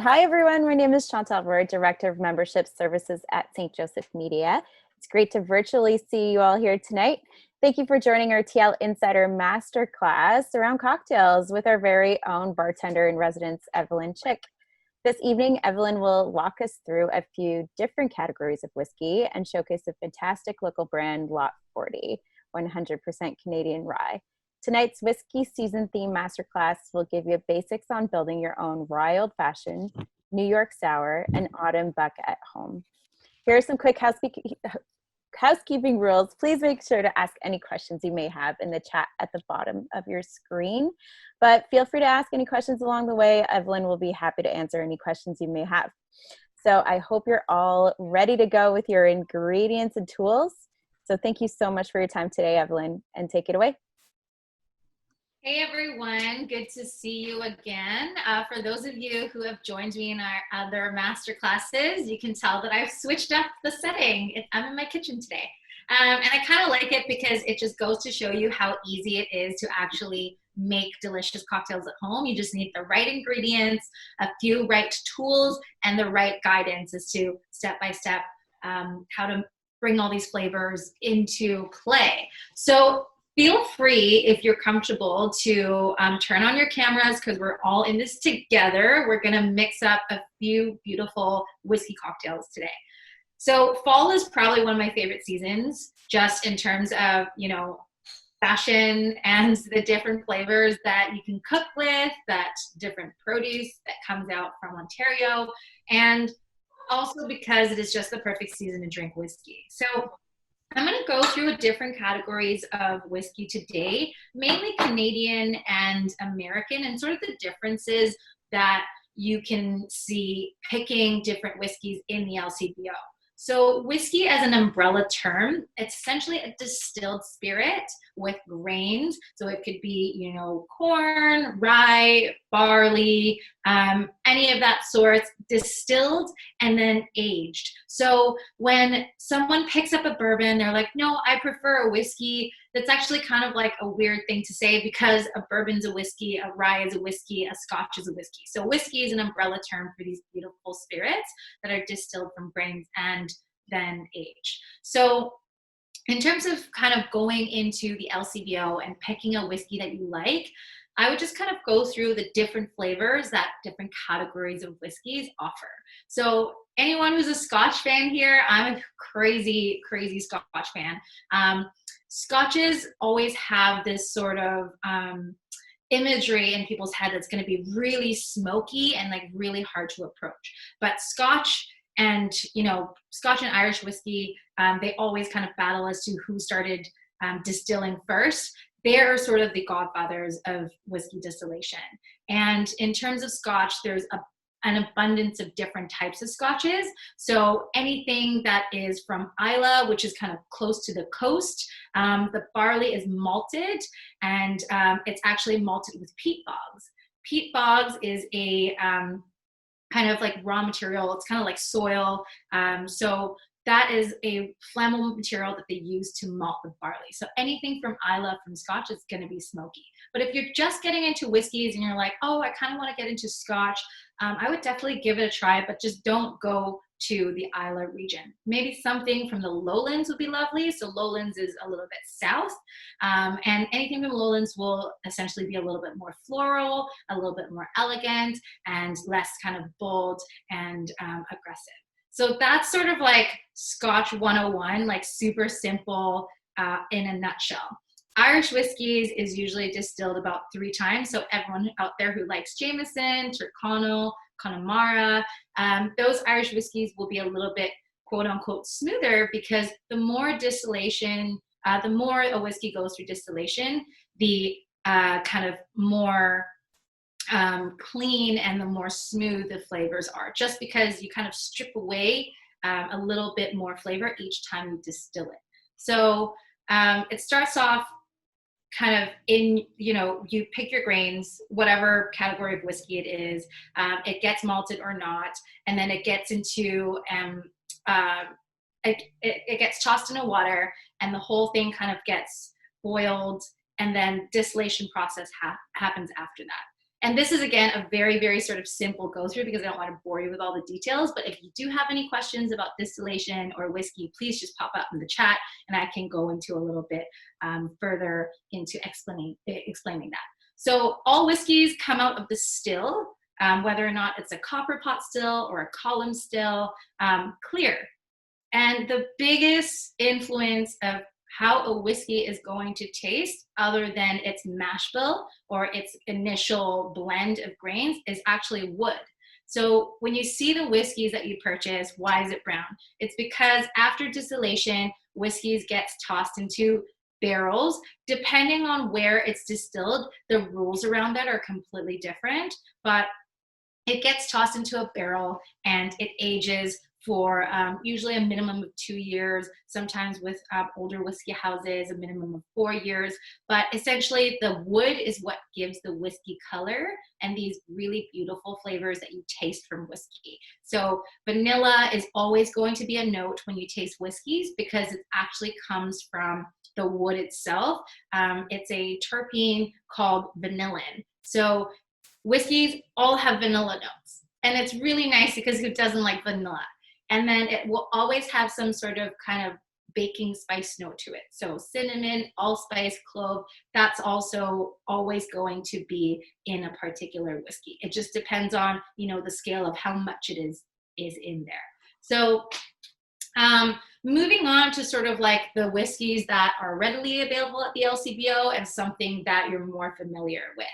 Hi, everyone. My name is Chantal Roy, Director of Membership Services at St. Joseph Media. It's great to virtually see you all here tonight. Thank you for joining our TL Insider Masterclass around cocktails with our very own bartender-in-residence, Evelyn Chick. This evening, Evelyn will walk us through a few different categories of whiskey and showcase a fantastic local brand, Lot 40, 100% Canadian rye. Tonight's whiskey season theme masterclass will give you basics on building your own Rye Old Fashioned, New York Sour, and Autumn Buck at home. Here are some quick housekeeping rules. Please make sure to ask any questions you may have in the chat at the bottom of your screen. But feel free to ask any questions along the way. Evelyn will be happy to answer any questions you may have. So I hope you're all ready to go with your ingredients and tools. So thank you so much for your time today, Evelyn, and take it away. Hey everyone, good to see you again. For those of you who have joined me in our other master classes, you can tell that I've switched up the setting. I'm in my kitchen today. And I kind of like it because it just goes to show you how easy it is to actually make delicious cocktails at home. You just need the right ingredients, a few right tools, and the right guidance as to step by step how to bring all these flavors into play. So feel free, if you're comfortable, to turn on your cameras because we're all in this together. We're going to mix up a few beautiful whiskey cocktails today. So fall is probably one of my favorite seasons, just in terms of, fashion and the different flavors that you can cook with, that different produce that comes out from Ontario, and also because it is just the perfect season to drink whiskey. So I'm going to go through different categories of whiskey today, mainly Canadian and American, and sort of the differences that you can see picking different whiskeys in the LCBO. So whiskey as an umbrella term, it's essentially a distilled spirit with grains. So it could be, corn, rye, barley, any of that sort, distilled and then aged. So when someone picks up a bourbon, they're like, no, I prefer a whiskey. That's actually kind of like a weird thing to say because a bourbon's a whiskey, a rye is a whiskey, a scotch is a whiskey. So whiskey is an umbrella term for these beautiful spirits that are distilled from grains and then aged. So in terms of kind of going into the LCBO and picking a whiskey that you like, I would just kind of go through the different flavors that different categories of whiskeys offer. So anyone who's a Scotch fan here, I'm a crazy, crazy Scotch fan. Scotches always have this sort of imagery in people's head that's going to be really smoky and like really hard to approach. But Scotch and Irish whiskey, they always kind of battle as to who started distilling first. They're sort of the godfathers of whiskey distillation. And in terms of Scotch, there's an abundance of different types of Scotches. So anything that is from Islay, which is kind of close to the coast, the barley is malted, and it's actually malted with peat bogs. Peat bogs is a kind of like raw material. It's kind of like soil. So that is a flammable material that they use to malt the barley. So anything from Islay, from Scotch, is going to be smoky. But if you're just getting into whiskeys and you're like, oh, I kind of want to get into Scotch, I would definitely give it a try, but just don't go to the Islay region. Maybe something from the lowlands would be lovely. So lowlands is a little bit south, and anything from lowlands will essentially be a little bit more floral, a little bit more elegant, and less kind of bold and aggressive. So that's sort of like Scotch 101, like super simple in a nutshell. Irish whiskeys is usually distilled about 3 times. So everyone out there who likes Jameson, Tyrconnell, Connemara, those Irish whiskeys will be a little bit quote unquote smoother because the more distillation, the more a whiskey goes through distillation, the kind of more clean and the more smooth the flavors are, just because you kind of strip away a little bit more flavor each time you distill it. So it starts off kind of in, you pick your grains, whatever category of whiskey it is, it gets malted or not, and then it gets into, it gets tossed into water, and the whole thing kind of gets boiled, and then distillation process happens after that. And this is, again, a very, very sort of simple go through because I don't want to bore you with all the details. But if you do have any questions about distillation or whiskey, please just pop up in the chat and I can go into a little bit further into explaining that. So all whiskeys come out of the still, whether or not it's a copper pot still or a column still, clear. And the biggest influence of how a whiskey is going to taste, other than its mash bill or its initial blend of grains, is actually wood. So when you see the whiskeys that you purchase, why is it brown? It's because after distillation, whiskeys gets tossed into barrels. Depending on where it's distilled, the rules around that are completely different, but it gets tossed into a barrel and it ages for usually a minimum of 2 years, sometimes with older whiskey houses, a minimum of 4 years. But essentially, the wood is what gives the whiskey color and these really beautiful flavors that you taste from whiskey. So vanilla is always going to be a note when you taste whiskeys because it actually comes from the wood itself. It's a terpene called vanillin. So whiskeys all have vanilla notes. And it's really nice because who doesn't like vanilla? And then it will always have some sort of kind of baking spice note to it. So cinnamon, allspice, clove, that's also always going to be in a particular whiskey. It just depends on, the scale of how much it is in there. So moving on to sort of like the whiskeys that are readily available at the LCBO and something that you're more familiar with.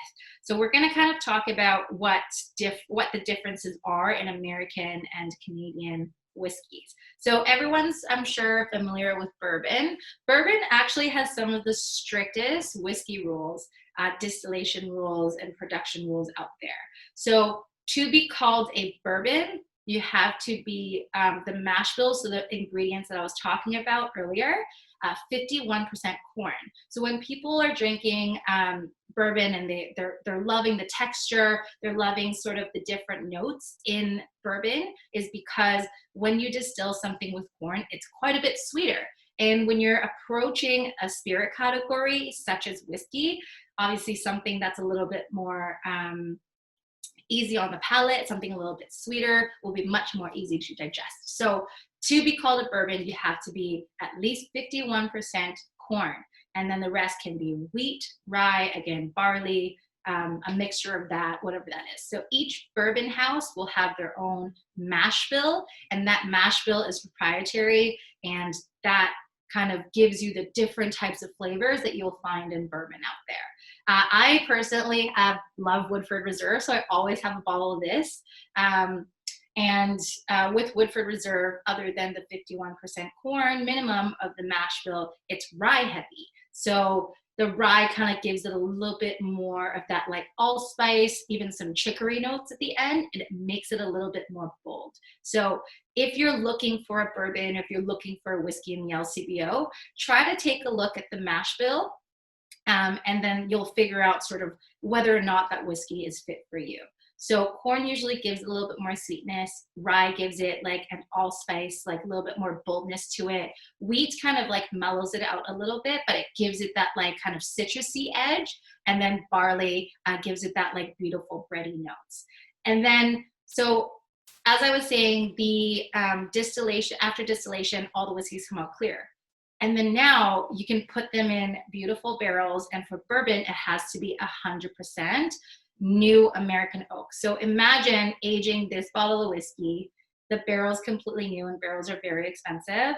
So we're going to kind of talk about what the differences are in American and Canadian whiskeys. So everyone's, I'm sure, familiar with bourbon. Bourbon actually has some of the strictest whiskey rules, distillation rules, and production rules out there. So to be called a bourbon, you have to be the mash bill, so the ingredients that I was talking about earlier, 51% corn. So when people are drinking bourbon and they're loving the texture, they're loving sort of the different notes in bourbon, is because when you distill something with corn, it's quite a bit sweeter. And when you're approaching a spirit category such as whiskey, obviously something that's a little bit more easy on the palate, something a little bit sweeter will be much more easy to digest. So to be called a bourbon, you have to be at least 51% corn. And then the rest can be wheat, rye, again, barley, a mixture of that, whatever that is. So each bourbon house will have their own mash bill, and that mash bill is proprietary, and that kind of gives you the different types of flavors that you'll find in bourbon out there. I personally love Woodford Reserve, so I always have a bottle of this. And with Woodford Reserve, other than the 51% corn minimum of the mash bill, it's rye heavy. So the rye kind of gives it a little bit more of that like allspice, even some chicory notes at the end, and it makes it a little bit more bold. So if you're looking for a bourbon, if you're looking for a whiskey in the LCBO, try to take a look at the mash bill, and then you'll figure out sort of whether or not that whiskey is fit for you. So corn usually gives a little bit more sweetness. Rye gives it like an allspice, like a little bit more boldness to it. Wheat kind of like mellows it out a little bit, but it gives it that like kind of citrusy edge. And then barley gives it that like beautiful bready notes. And then, so as I was saying, the distillation, after distillation, all the whiskeys come out clear. And then now you can put them in beautiful barrels. And for bourbon, it has to be 100% new American oak. So imagine aging this bottle of whiskey. The barrel's completely new, and barrels are very expensive.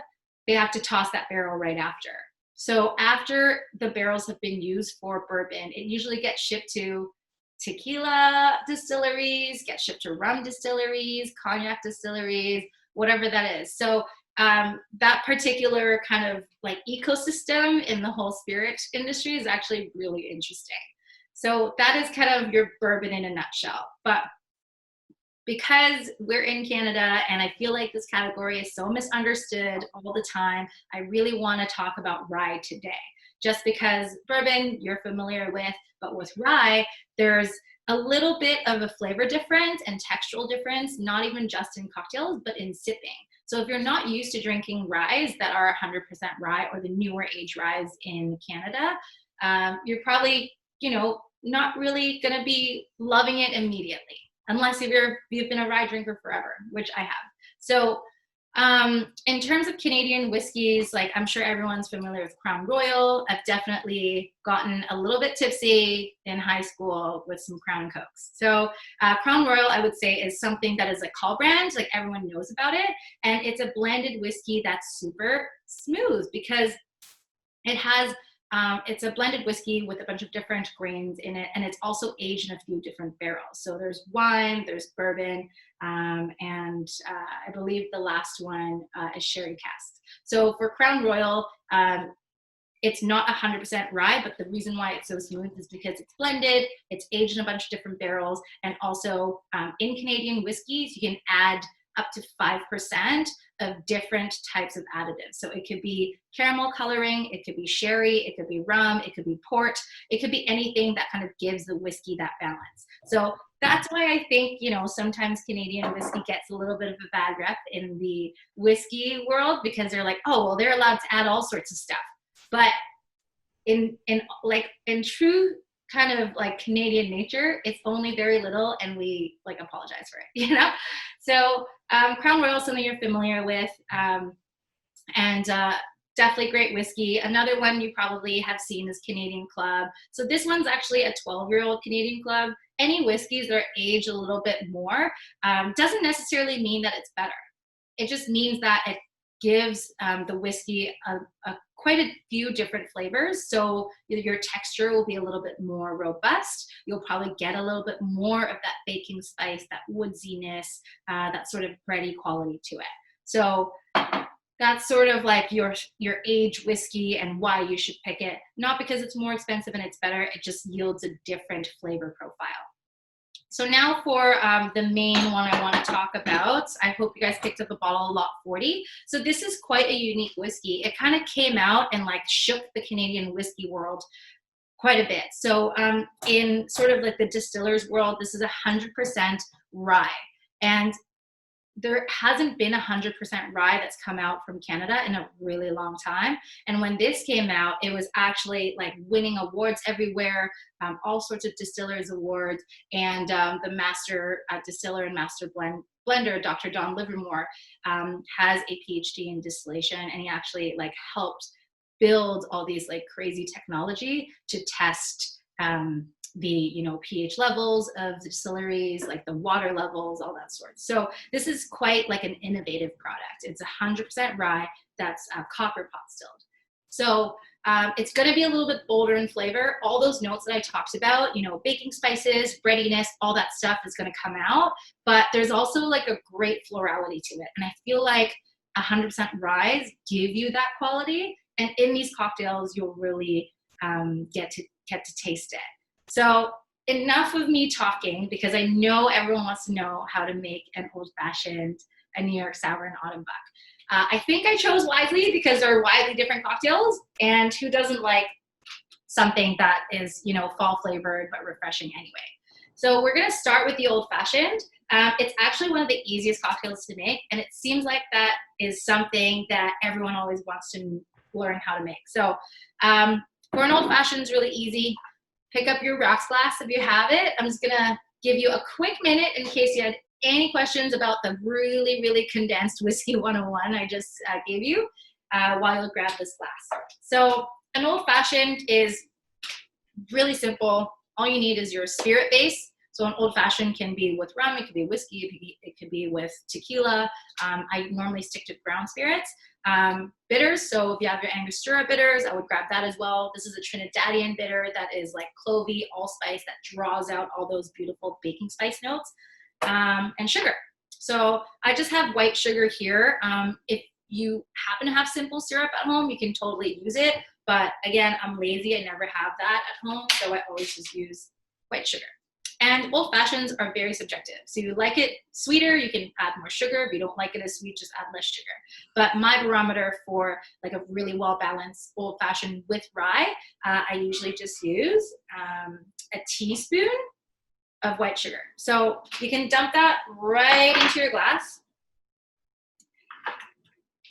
They have to toss that barrel right after. So after the barrels have been used for bourbon, it usually gets shipped to tequila distilleries, gets shipped to rum distilleries, cognac distilleries, whatever that is. So that particular kind of like ecosystem in the whole spirit industry is actually really interesting. So that is kind of your bourbon in a nutshell. But because we're in Canada and I feel like this category is so misunderstood all the time, I really want to talk about rye today. Just because bourbon you're familiar with, but with rye, there's a little bit of a flavor difference and textural difference, not even just in cocktails, but in sipping. So if you're not used to drinking ryes that are 100% rye or the newer age ryes in Canada, you're probably, not really going to be loving it immediately, unless you've been a rye drinker forever, which I have. So in terms of Canadian whiskeys, like I'm sure everyone's familiar with Crown Royal. I've definitely gotten a little bit tipsy in high school with some Crown Cokes. So Crown Royal, I would say, is something that is a call brand, like everyone knows about it. And it's a blended whiskey that's super smooth because it has it's a blended whiskey with a bunch of different grains in it, and it's also aged in a few different barrels. So there's wine, there's bourbon, and I believe the last one is sherry cask. So for Crown Royal, it's not 100% rye, but the reason why it's so smooth is because it's blended, it's aged in a bunch of different barrels, and also in Canadian whiskeys, you can add up to 5% of different types of additives. So it could be caramel coloring, it could be sherry, it could be rum, it could be port, it could be anything that kind of gives the whiskey that balance. So that's why I think, sometimes Canadian whiskey gets a little bit of a bad rep in the whiskey world, because they're like, oh, well, they're allowed to add all sorts of stuff. But in true kind of like Canadian nature, it's only very little, and we like apologize for it, So Crown Royal is something you're familiar with, and definitely great whiskey. Another one you probably have seen is Canadian Club. So this one's actually a 12-year-old Canadian Club. Any whiskeys that are aged a little bit more doesn't necessarily mean that it's better. It just means that it gives the whiskey quite a few different flavors. So your texture will be a little bit more robust. You'll probably get a little bit more of that baking spice, that woodsiness, that sort of bready quality to it. So that's sort of like your aged whiskey and why you should pick it. Not because it's more expensive and it's better, it just yields a different flavor profile. So now for the main one I want to talk about. I hope you guys picked up a bottle of Lot 40. So this is quite a unique whiskey. It kind of came out and like shook the Canadian whiskey world quite a bit. So in sort of like the distiller's world, this is 100% rye. And there hasn't been 100% rye that's come out from Canada in a really long time. And when this came out, it was actually like winning awards everywhere, all sorts of distillers awards. And the master distiller and master blender, Dr. Don Livermore, has a PhD in distillation, and he actually like helped build all these like crazy technology to test the pH levels of the distilleries, like the water levels, all that sort. So this is quite like an innovative product. It's 100% rye that's copper pot distilled. So it's going to be a little bit bolder in flavor. All those notes that I talked about, baking spices, breadiness, all that stuff is going to come out. But there's also like a great florality to it. And I feel like 100% ryes give you that quality. And in these cocktails, you'll really get to taste it. So enough of me talking, because I know everyone wants to know how to make an old fashioned, a New York sour, and autumn buck. I think I chose wisely because they're widely different cocktails, and who doesn't like something that is, fall flavored but refreshing anyway. So we're going to start with the old fashioned. It's actually one of the easiest cocktails to make, and it seems like that is something that everyone always wants to learn how to make. So for an old fashioned, it's really easy. Pick up your rocks glass if you have it. I'm just gonna give you a quick minute in case you had any questions about the really, really condensed Whiskey 101 I just gave you while you grab this glass. So an old fashioned is really simple. All you need is your spirit base. So an old fashioned can be with rum, it could be whiskey, it could be with tequila. I normally stick to brown spirits. Bitters, so if you have your Angostura bitters, I would grab that as well. This is a Trinidadian bitter that is like clovey, allspice, that draws out all those beautiful baking spice notes, and sugar. So I just have white sugar here. If you happen to have simple syrup at home, you can totally use it. But again, I'm lazy, I never have that at home, so I always just use white sugar. And old fashions are very subjective. So you like it sweeter, you can add more sugar. If you don't like it as sweet, just add less sugar. But my barometer for like a really well-balanced old fashioned with rye, I usually just use a teaspoon of white sugar. So you can dump that right into your glass.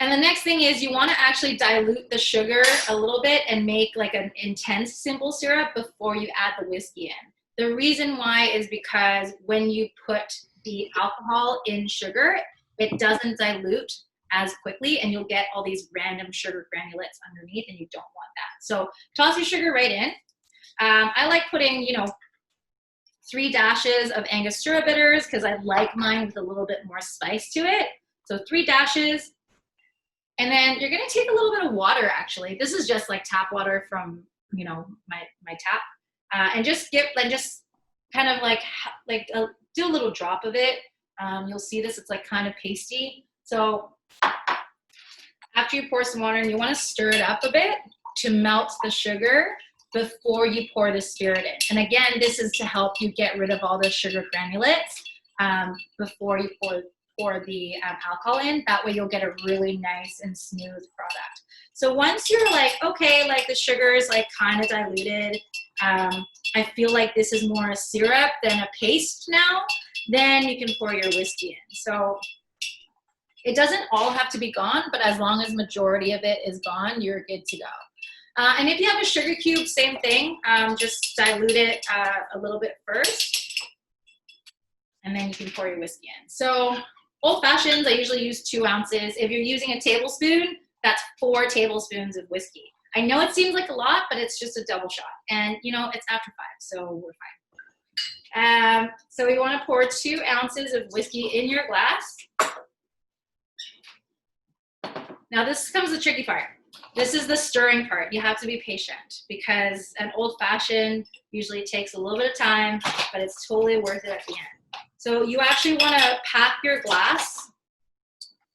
And the next thing is you want to actually dilute the sugar a little bit and make like an intense simple syrup before you add the whiskey in. The reason why is because when you put the alcohol in sugar, it doesn't dilute as quickly and you'll get all these random sugar granulates underneath and you don't want that. So toss your sugar right in. I like putting, 3 dashes of Angostura bitters because I like mine with a little bit more spice to it. So 3 dashes. And then you're going to take a little bit of water, actually. This is just like tap water from, my tap. And just kind of do a little drop of it. You'll see this, it's like kind of pasty. So after you pour some water in, you want to stir it up a bit to melt the sugar before you pour the spirit in. And again, this is to help you get rid of all the sugar granulates before you pour the alcohol in. That way you'll get a really nice and smooth product. So once you're like, okay, like the sugar is like kind of diluted, I feel like this is more a syrup than a paste now, then you can pour your whiskey in. So it doesn't all have to be gone, but as long as majority of it is gone, you're good to go. And if you have a sugar cube, same thing, just dilute it a little bit first, and then you can pour your whiskey in. So old fashions, I usually use 2 ounces. If you're using a tablespoon, that's 4 tablespoons of whiskey. I know it seems like a lot, but it's just a double shot. And it's after 5, so we're fine. So we want to pour 2 ounces of whiskey in your glass. Now this comes the tricky part. This is the stirring part. You have to be patient because an old fashioned usually takes a little bit of time, but it's totally worth it at the end. So you actually want to pack your glass,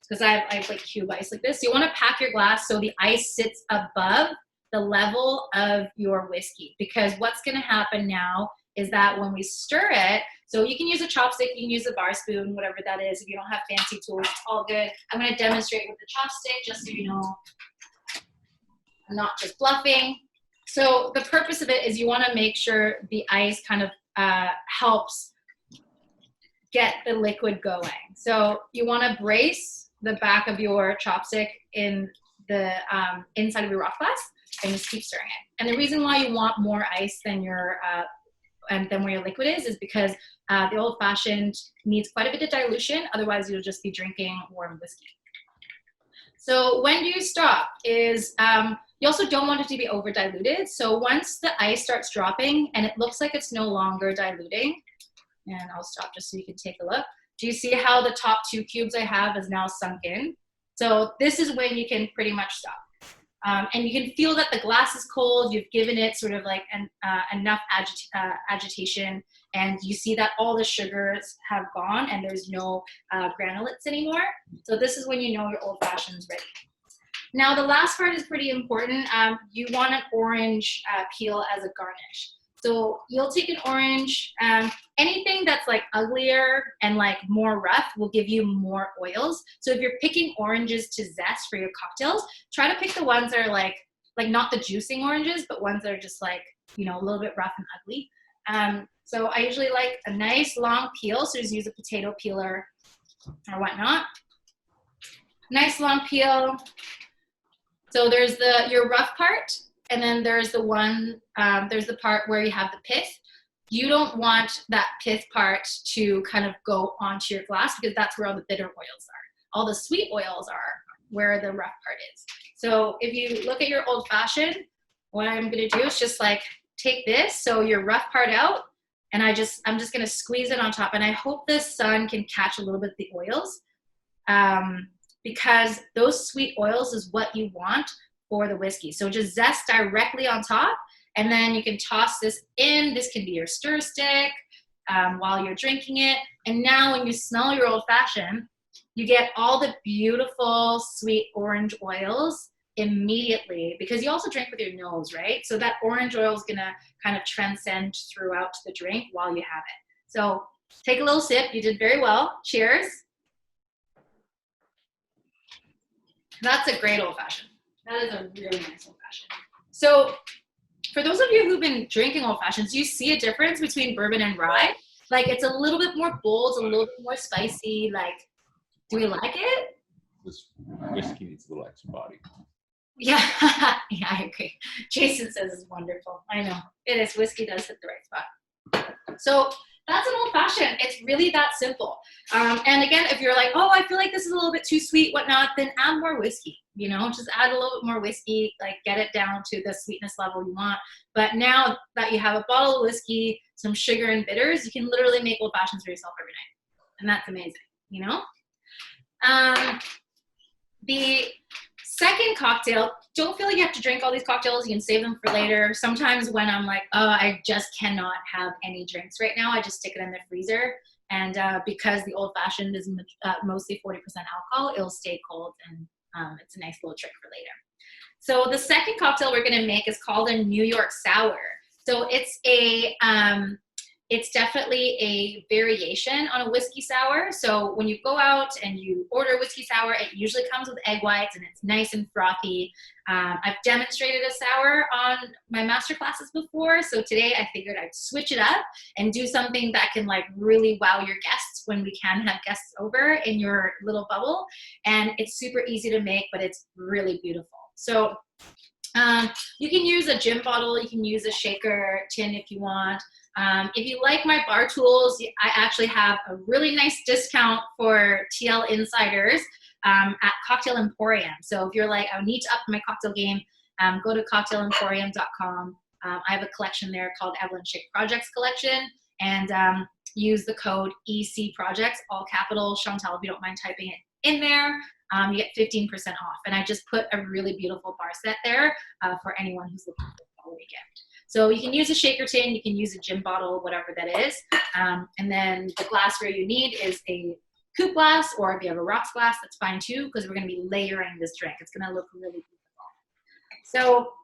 because I have like cube ice like this. You want to pack your glass so the ice sits above the level of your whiskey, because what's going to happen now is that when we stir it, so you can use a chopstick, you can use a bar spoon, whatever that is. If you don't have fancy tools, it's all good. I'm going to demonstrate with the chopstick just so you know I'm not just bluffing. So the purpose of it is you want to make sure the ice kind of helps get the liquid going. So you want to brace the back of your chopstick in the inside of your rock glass and just keep stirring it. And the reason why you want more ice than your than where your liquid is because the old fashioned needs quite a bit of dilution. Otherwise, you'll just be drinking warm whiskey. So when you stop is you also don't want it to be over diluted. So once the ice starts dropping and it looks like it's no longer diluting, and I'll stop just so you can take a look. Do you see how the top 2 cubes I have is now sunk in? So this is when you can pretty much stop. And you can feel that the glass is cold. You've given it sort of like enough agitation, and you see that all the sugars have gone and there's no granulates anymore. So this is when you know your old fashioned is ready. Now the last part is pretty important. You want an orange peel as a garnish. So you'll take an orange, anything that's like uglier and like more rough will give you more oils. So if you're picking oranges to zest for your cocktails, try to pick the ones that are like not the juicing oranges, but ones that are just like, a little bit rough and ugly. So I usually like a nice long peel. So just use a potato peeler or whatnot. Nice long peel. So there's your rough part. And then there's there's the part where you have the pith. You don't want that pith part to kind of go onto your glass because that's where all the bitter oils are. All the sweet oils are where the rough part is. So if you look at your old fashioned, what I'm going to do is just like take this, so your rough part out, and I'm just going to squeeze it on top. And I hope the sun can catch a little bit of the oils because those sweet oils is what you want for the whiskey. So just zest directly on top, and then you can toss this in. This can be your stir stick while you're drinking it. And now when you smell your old fashioned, you get all the beautiful sweet orange oils immediately, because you also drink with your nose, right? So that orange oil is gonna kind of transcend throughout the drink while you have it. So take a little sip. You did very well. Cheers. That's a great old fashioned. That is a really nice old fashioned. So for those of you who've been drinking old fashions, do you see a difference between bourbon and rye? Like it's a little bit more bold, a little bit more spicy. Like, do you like it? this whiskey needs a little extra body. Yeah, yeah, I agree. Jason says it's wonderful. I know it is. Whiskey does hit the right spot. So that's an old fashioned. It's really that simple. And again, if you're like, oh, I feel like this is a little bit too sweet, whatnot, then add more whiskey. You know, just add a little bit more whiskey, like get it down to the sweetness level you want. But now that you have a bottle of whiskey, some sugar and bitters, you can literally make old fashions for yourself every night, and that's amazing. You know. The second cocktail, don't feel like you have to drink all these cocktails. You can save them for later. Sometimes when I'm like, oh, I just cannot have any drinks right now, I just stick it in the freezer. And because the old fashioned is mostly 40% alcohol, it'll stay cold, and it's a nice little trick for later. So the second cocktail we're gonna make is called a New York Sour. So it's definitely a variation on a whiskey sour. So when you go out and you order a whiskey sour, it usually comes with egg whites and it's nice and frothy. I've demonstrated a sour on my master classes before. So today I figured I'd switch it up and do something that can like really wow your guests when we can have guests over in your little bubble. And it's super easy to make, but it's really beautiful. So you can use a gin bottle, you can use a shaker tin if you want. If you like my bar tools, I actually have a really nice discount for TL insiders at Cocktail Emporium. So if you're like, I need to up my cocktail game, go to cocktailemporium.com. I have a collection there called Evelyn Chick Projects Collection, and use the code EC Projects, all capital. Chantal, if you don't mind typing it in there, you get 15% off. And I just put a really beautiful bar set there for anyone who's looking for a holiday gift. So you can use a shaker tin, you can use a gin bottle, whatever that is. And then the glassware you need is a coupe glass, or if you have a rocks glass, that's fine too, because we're gonna be layering this drink. It's gonna look really beautiful. So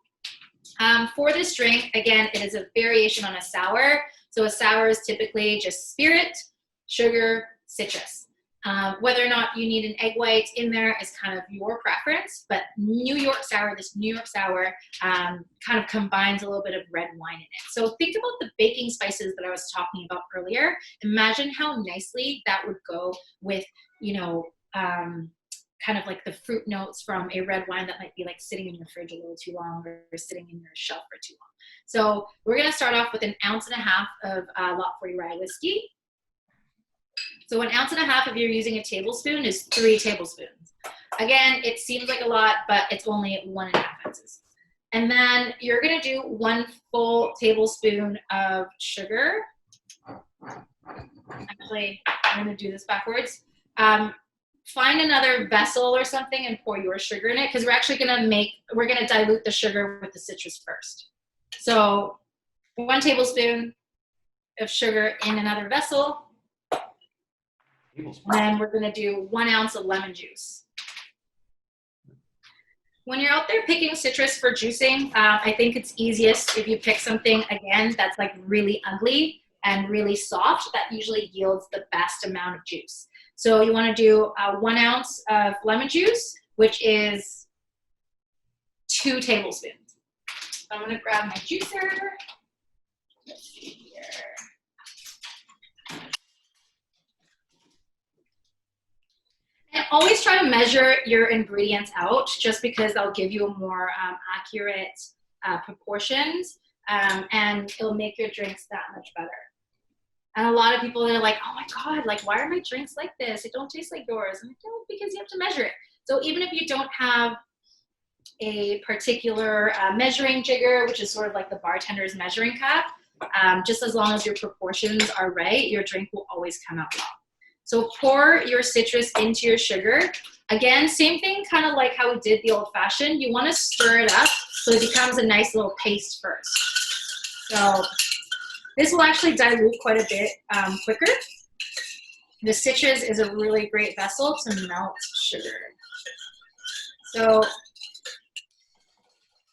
for this drink, again, it is a variation on a sour. So a sour is typically just spirit, sugar, citrus. Whether or not you need an egg white in there is kind of your preference, but this New York Sour kind of combines a little bit of red wine in it. So think about the baking spices that I was talking about earlier. Imagine how nicely that would go with, you know, kind of like the fruit notes from a red wine that might be like sitting in your fridge a little too long, or sitting in your shelf for too long. So we're gonna start off with 1.5 ounces of Lot 40 rye whiskey. So 1.5 ounces if you're using a tablespoon is 3 tablespoons. Again, it seems like a lot, but it's only 1.5 ounces. And then you're gonna do 1 full tablespoon of sugar. Actually, I'm gonna do this backwards. Find another vessel or something and pour your sugar in it, because we're gonna dilute the sugar with the citrus first. So 1 tablespoon of sugar in another vessel. And then we're gonna do 1 ounce of lemon juice. When you're out there picking citrus for juicing, I think it's easiest if you pick something, again, that's like really ugly and really soft. That usually yields the best amount of juice. So you wanna do 1 ounce of lemon juice, which is 2 tablespoons. So I'm gonna grab my juicer. Let's see here. And always try to measure your ingredients out, just because they'll give you more accurate proportions, and it'll make your drinks that much better. And a lot of people are like, oh my God, like, why are my drinks like this? It don't taste like yours. I'm like, no, because you have to measure it. So even if you don't have a particular measuring jigger, which is sort of like the bartender's measuring cup, just as long as your proportions are right, your drink will always come out well. So pour your citrus into your sugar. Again, same thing, kind of like how we did the old fashioned. You want to stir it up so it becomes a nice little paste first. So this will actually dilute quite a bit quicker. The citrus is a really great vessel to melt sugar. So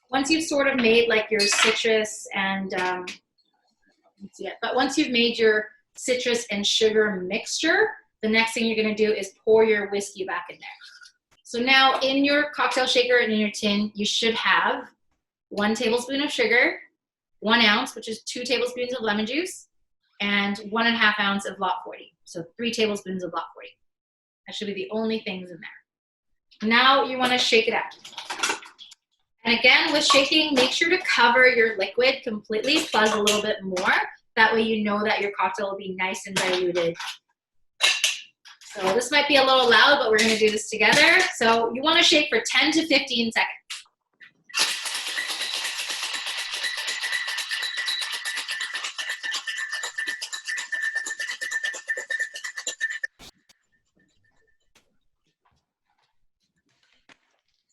once you've sort of made like your citrus and, but once you've made your citrus and sugar mixture, the next thing you're gonna do is pour your whiskey back in there. So now in your cocktail shaker and in your tin, you should have 1 tablespoon of sugar, 1 ounce, which is 2 tablespoons of lemon juice, and 1.5 ounces of Lot 40. So 3 tablespoons of Lot 40. That should be the only things in there. Now you want to shake it out. And again, with shaking, make sure to cover your liquid completely, plus a little bit more. That way you know that your cocktail will be nice and diluted. So this might be a little loud, but we're going to do this together. So you want to shake for 10 to 15 seconds.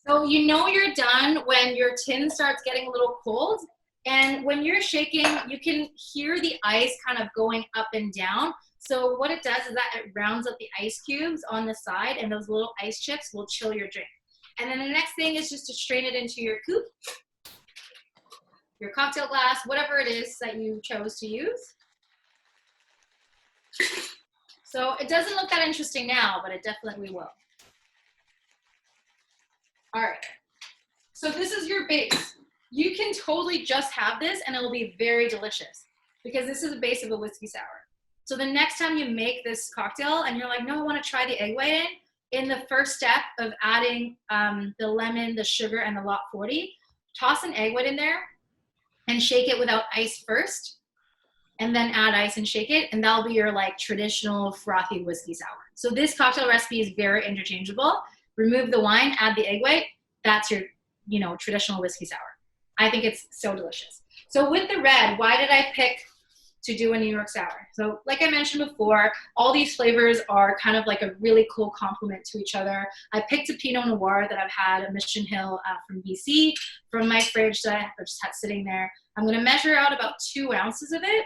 So you know you're done when your tin starts getting a little cold. And when you're shaking, you can hear the ice kind of going up and down. So what it does is that it rounds up the ice cubes on the side, and those little ice chips will chill your drink. And then the next thing is just to strain it into your coupe, your cocktail glass, whatever it is that you chose to use. So it doesn't look that interesting now, but it definitely will. All right, so this is your base. You can totally just have this and it'll be very delicious because this is the base of a whiskey sour. So the next time you make this cocktail and you're like, no, I want to try the egg white in the first step of adding the lemon, the sugar, and the lot 40, toss an egg white in there and shake it without ice first, and then add ice and shake it, and that'll be your like traditional frothy whiskey sour. So this cocktail recipe is very interchangeable. Remove the wine, add the egg white. That's your, traditional whiskey sour. I think it's so delicious. So with the red, why did I pick to do a New York sour? So like I mentioned before, all these flavors are kind of like a really cool complement to each other. I picked a Pinot Noir that I've had, a Mission Hill from BC, from my fridge that I just had sitting there. I'm gonna measure out about 2 ounces of it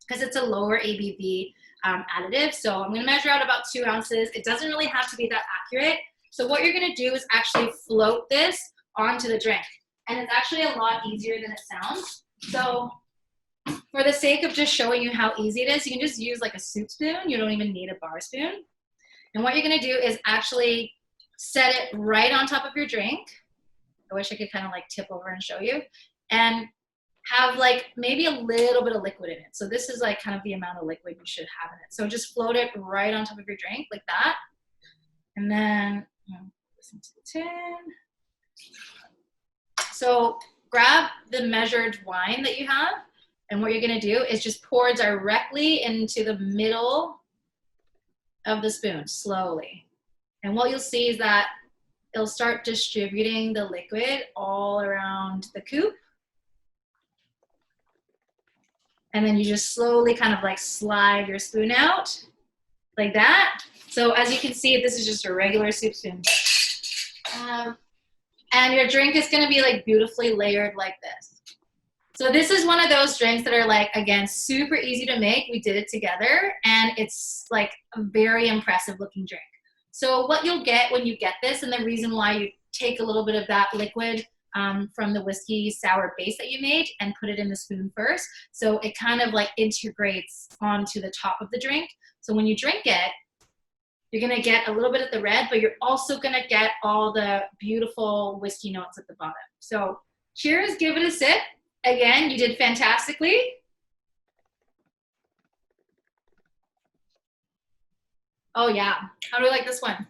because it's a lower ABV additive. So I'm gonna measure out about 2 ounces. It doesn't really have to be that accurate. So what you're gonna do is actually float this onto the drink. And it's actually a lot easier than it sounds. So for the sake of just showing you how easy it is, you can just use like a soup spoon. You don't even need a bar spoon. And what you're gonna do is actually set it right on top of your drink. I wish I could kind of like tip over and show you. And have like maybe a little bit of liquid in it. So this is like kind of the amount of liquid you should have in it. So just float it right on top of your drink like that. And then listen to the tin. So grab the measured wine that you have, and what you're gonna do is just pour directly into the middle of the spoon, slowly. And what you'll see is that it'll start distributing the liquid all around the coupe. And then you just slowly kind of like slide your spoon out like that. So as you can see, this is just a regular soup spoon. And your drink is gonna be like beautifully layered like this. So this is one of those drinks that are like, again, super easy to make. We did it together and it's like a very impressive looking drink. So what you'll get when you get this, and the reason why you take a little bit of that liquid from the whiskey sour base that you made and put it in the spoon first. So it kind of like integrates onto the top of the drink. So when you drink it, you're gonna get a little bit of the red, but you're also gonna get all the beautiful whiskey notes at the bottom. So cheers, give it a sip. Again, you did fantastically. Oh yeah, how do we like this one?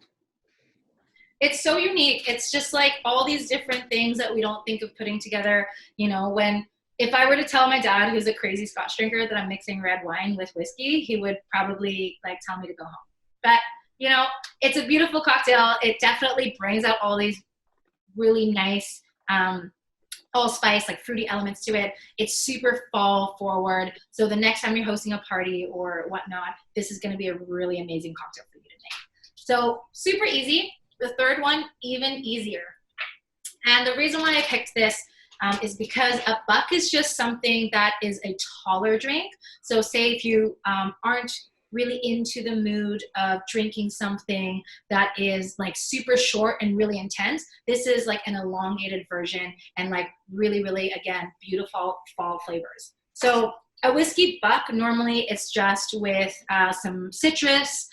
It's so unique. It's just like all these different things that we don't think of putting together. If I were to tell my dad, who's a crazy Scotch drinker, that I'm mixing red wine with whiskey, he would probably like tell me to go home. But it's a beautiful cocktail. It definitely brings out all these really nice allspice, like fruity elements to it. It's super fall forward. So the next time you're hosting a party or whatnot, this is going to be a really amazing cocktail for you to make. So super easy. The third one, even easier. And the reason why I picked this is because a buck is just something that is a taller drink. So say if you aren't really into the mood of drinking something that is like super short and really intense, this is like an elongated version and like really, really, again, beautiful fall flavors. So a whiskey buck, normally it's just with some citrus,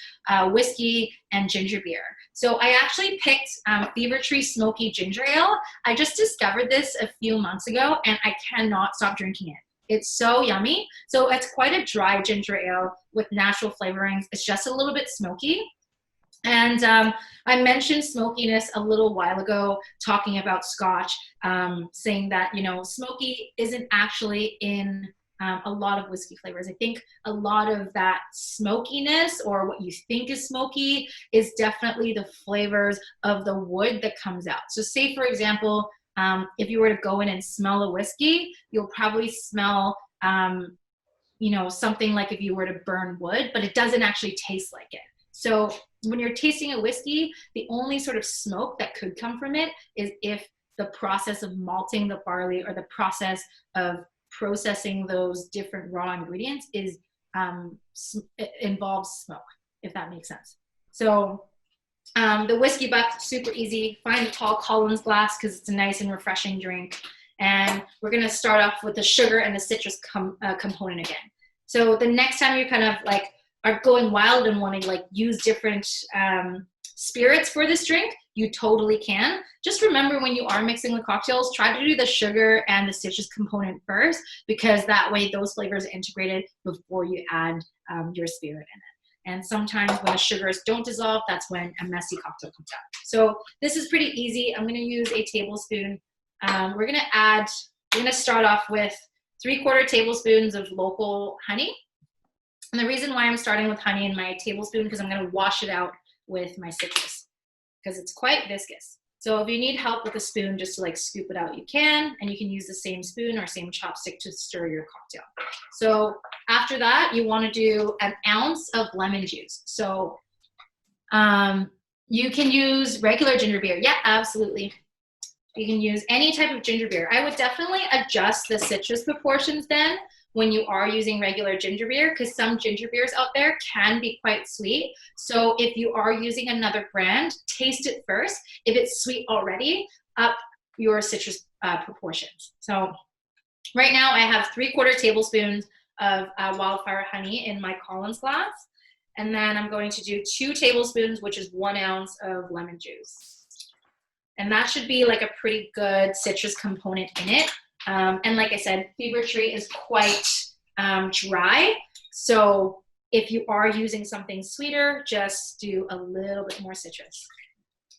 whiskey, and ginger beer. So I actually picked Fever Tree Smoky Ginger Ale. I just discovered this a few months ago and I cannot stop drinking it. It's so yummy. So it's quite a dry ginger ale with natural flavorings. It's just a little bit smoky. And I mentioned smokiness a little while ago, talking about Scotch, saying that, you know, smoky isn't actually in a lot of whiskey flavors. I think a lot of that smokiness, or what you think is smoky, is definitely the flavors of the wood that comes out. So say, for example, if you were to go in and smell a whiskey, you'll probably smell, you know, something like if you were to burn wood, but it doesn't actually taste like it. So when you're tasting a whiskey, the only sort of smoke that could come from it is if the process of malting the barley, or the process of processing those different raw ingredients is it involves smoke, if that makes sense. So the whiskey buck, super easy. Find a tall Collins glass because it's a nice and refreshing drink. And we're going to start off with the sugar and the citrus component again. So the next time you kind of like are going wild and want to like use different spirits for this drink, you totally can. Just remember, when you are mixing the cocktails, try to do the sugar and the citrus component first, because that way those flavors are integrated before you add your spirit in it. And sometimes when the sugars don't dissolve, that's when a messy cocktail comes out. So this is pretty easy. I'm going to use a tablespoon. We're going to start off with 3/4 tablespoons of local honey. And the reason why I'm starting with honey in my tablespoon, because I'm going to wash it out with my citrus, because it's quite viscous. So if you need help with a spoon just to like scoop it out, you can, and you can use the same spoon or same chopstick to stir your cocktail. So after that, you want to do an ounce of lemon juice. So you can use regular ginger beer. Yeah, absolutely. You can use any type of ginger beer. I would definitely adjust the citrus proportions then when you are using regular ginger beer, because some ginger beers out there can be quite sweet. So if you are using another brand, taste it first. If it's sweet already, up your citrus proportions. So right now I have 3/4 tablespoons of wildfire honey in my Collins glass. And then I'm going to do 2 tablespoons, which is 1 ounce of lemon juice. And that should be like a pretty good citrus component in it. And like I said, Fever Tree is quite dry. So if you are using something sweeter, just do a little bit more citrus.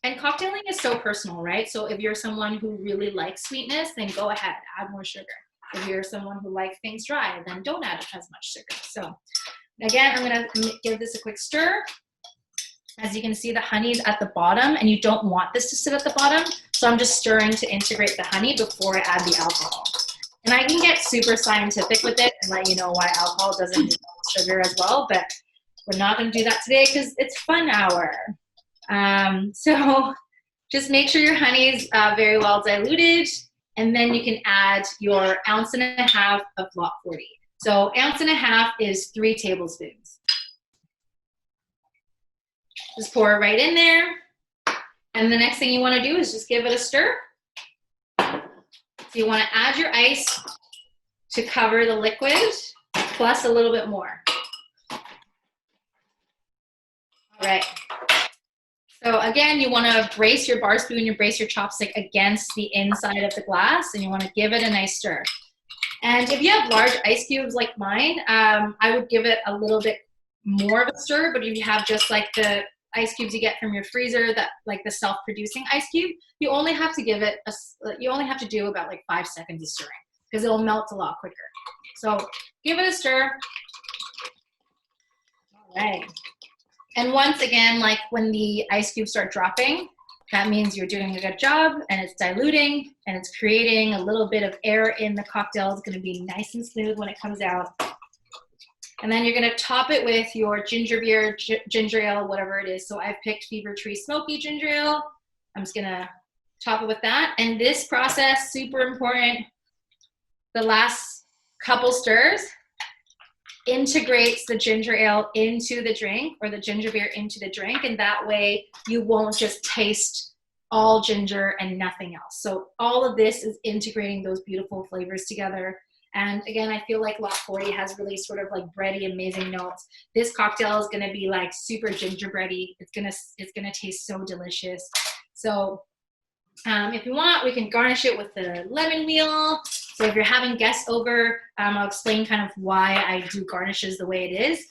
And cocktailing is so personal, right? So if you're someone who really likes sweetness, then go ahead, add more sugar. If you're someone who likes things dry, then don't add as much sugar. So again, I'm going to give this a quick stir. As you can see, the honey is at the bottom, and you don't want this to sit at the bottom. So I'm just stirring to integrate the honey before I add the alcohol. And I can get super scientific with it and let you know why alcohol doesn't need sugar as well, but we're not going to do that today because it's fun hour. So just make sure your honey is very well diluted, and then you can add your 1.5 ounces of Lot 40. So 1.5 ounces is 3 tablespoons. Just pour it right in there. And the next thing you want to do is just give it a stir. So you want to add your ice to cover the liquid, plus a little bit more. All right. So again, you want to brace your bar spoon, you brace your chopstick against the inside of the glass, and you want to give it a nice stir. And if you have large ice cubes like mine, I would give it a little bit more of a stir, but if you have just like the ice cubes you get from your freezer, that like the self-producing ice cube, you only have to give it you only have to do about like 5 seconds of stirring, because it'll melt a lot quicker. So give it a stir. All right. And once again, like when the ice cubes start dropping, that means you're doing a good job, and it's diluting, and it's creating a little bit of air in the cocktail. It's going to be nice and smooth when it comes out. And then you're going to top it with your ginger beer, ginger ale, whatever it is. So I've picked Fever Tree Smoky Ginger Ale. I'm just going to top it with that. And this process, super important, the last couple stirs integrates the ginger ale into the drink, or the ginger beer into the drink. And that way you won't just taste all ginger and nothing else. So all of this is integrating those beautiful flavors together. And again, I feel like Lot 40 has really sort of like bready, amazing notes. This cocktail is going to be like super gingerbready. It's gonna taste so delicious. So if you want, we can garnish it with the lemon wheel. So if you're having guests over, I'll explain kind of why I do garnishes the way it is.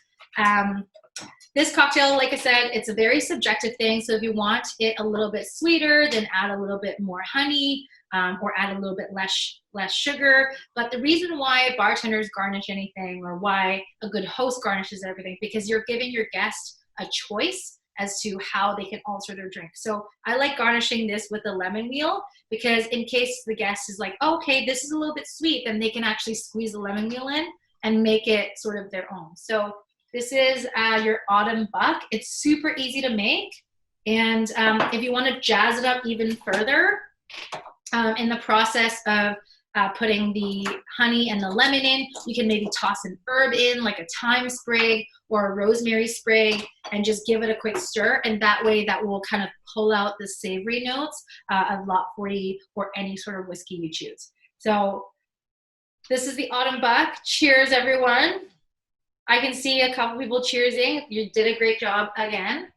this cocktail, like I said, it's a very subjective thing. So if you want it a little bit sweeter, then add a little bit more honey, or add a little bit less sugar. But the reason why bartenders garnish anything, or why a good host garnishes everything, because you're giving your guest a choice as to how they can alter their drink. So I like garnishing this with a lemon wheel, because in case the guest is like, oh, okay, this is a little bit sweet, then they can actually squeeze the lemon wheel in and make it sort of their own. So this is your autumn buck. It's super easy to make. And if you want to jazz it up even further, in the process of putting the honey and the lemon in, you can maybe toss an herb in, like a thyme sprig or a rosemary sprig, and just give it a quick stir. And that way that will kind of pull out the savory notes of Lot 40 or any sort of whiskey you choose. So this is the autumn buck. Cheers, everyone. I can see a couple people cheersing. You did a great job again.